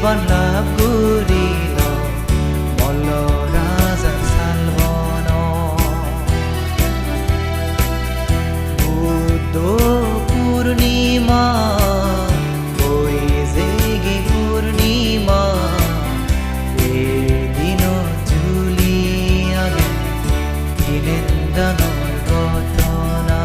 জীৱন লাভ কৰিল মল্ল ৰাজাৰ শালবন বুদ্ধ পূৰ্ণিমা বৈশাখী পূৰ্ণিমা এদিন জুলি আগে দিলেন ডাঙৰ ঘটনা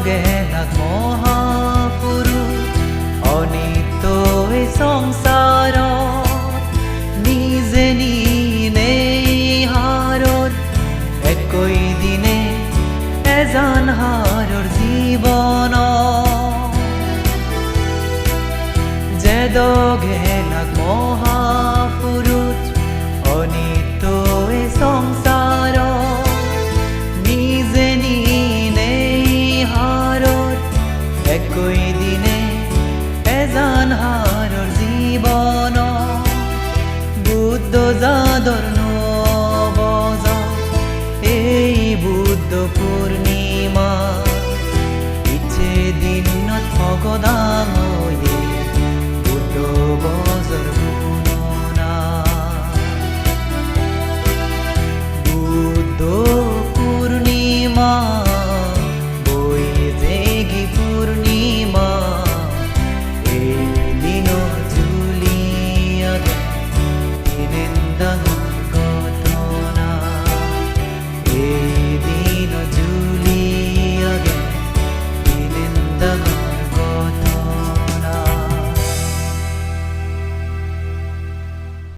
গেলাক মহাপুৰুষ অনিত্য এই সংসাৰত নিজে নিনে হাৰৰ একৈ দিনে এজন হাৰৰ জীৱন যে গেলাক মহাপুৰুষ অনিত্য এই সংসাৰত নিজে নিনে একই দিনে এজন হাৰৰ জীৱন বুদ্ধ যাদৰ নবজ এই বুদ্ধ পূৰ্ণিমা ইচ্ছে দিনত ভগদাঙয়ে বুদ্ধ বজৰ গুণনা বুদ্ধ পূৰ্ণিমা